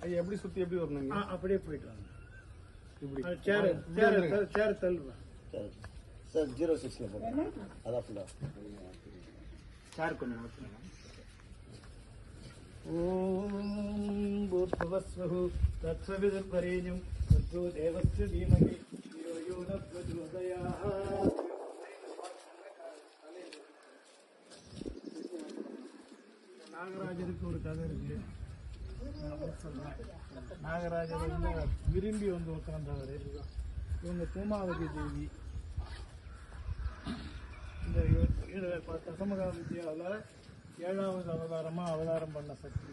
ஐயா எப்படி சுத்தி எப்படி வரணுங்க? அப்படியே போயிட்டு வாங்க. இப்படி சேர் தள்ளுவா சார் 06ல போடுங்க. அதான் ஃபுல்லா சேர் கொஞ்சம் மாத்துங்க. ஓம் பூர்வஸ்வஹு தத்சவிதுர்வரேண்யம் தத்தோ தேவஸ்ய தீமஹி யோ யோ ந பிரச்சோதயாத். நாகராஜருக்கு ஒரு கதை இருக்கு. நாகராஜர் வந்து விரும்பி வந்து உட்கார்ந்தவர். இவங்க பூமாவதி தேவி. இந்த தசமகா வித்யாவில் 7வது அவதாரம் பண்ண சக்தி.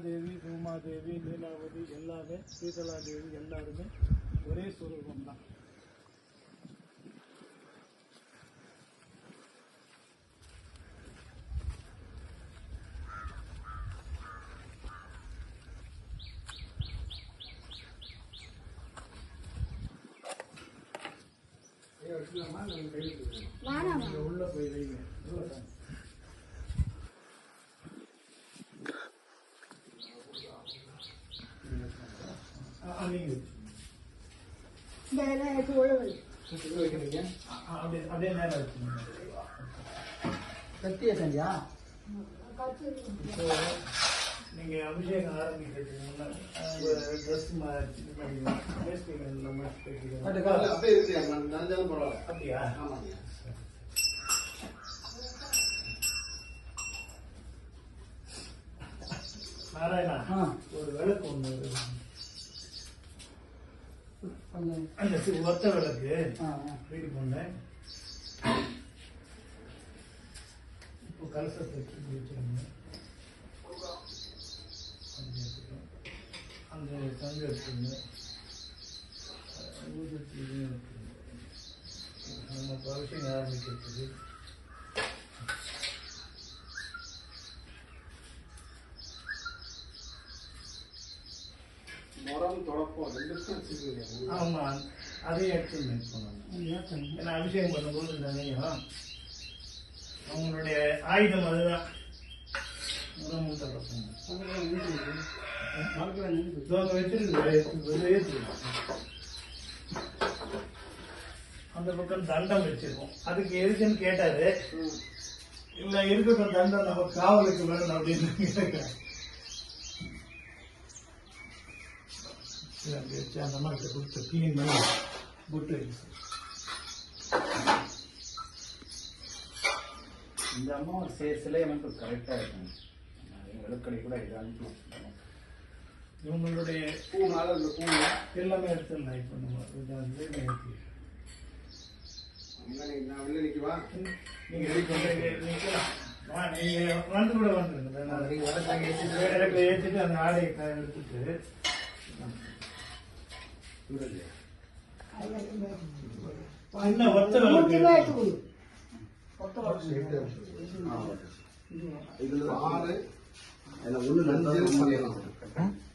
தேவி, பூமாதேவி, லீலாவதி எல்லாமே, சீதலா தேவி எல்லாருமே ஒரே சுரூபம் தான். உள்ள போய் வைங்க. அப்படியே நேரம் வச்சுங்க. கத்திய செஞ்சா நீங்க அபிஷேகம் ஆரம்பிக்கிறதுக்கு ட்ரெஸ் அப்படியா? நாராயணா, ஒரு விளக்கு ஒண்ணு அந்த ஒத்த விளக்கு வீடு போனேன். இப்போ கலசத்தை வச்சுருங்க. அந்த தங்க எடுத்துங்க. ஊதுவத்தியும் எடுத்துங்க. நம்ம அபிஷேகம் ஆரம்பிக்கிறது. ஆமா, அதையும் எடுத்து ஏன்னா அபிஷேகம் பண்ணும்போது தனியும் அவங்களுடைய ஆயுதம் அதுதான். அந்த பக்கம் தண்டம் வச்சிருக்கோம். அதுக்கு எதுக்குன்னு கேட்டாரு. இல்ல இருக்கட்டும், தண்டம் நம்ம காவலுக்கு வேணும் அப்படின்னு கேட்கிறேன். அந்த மாதிரி கொடுத்து கிளீன் பண்ணி புட்டு. இந்த அம்மா சிலை அமைப்பு கரெக்டா இருக்கும். விளக்கடை கூட இது அனுப்பணும். இவங்களுடைய பூ எல்லாமே எடுத்துடலாம். இப்போ நம்ம நீங்க வந்து கூட வந்துருங்க. ஏற்றிட்டு அந்த ஆடையை எடுத்துட்டு இன்னும் ஒத்த இதுல 6 ஒண்ணு 5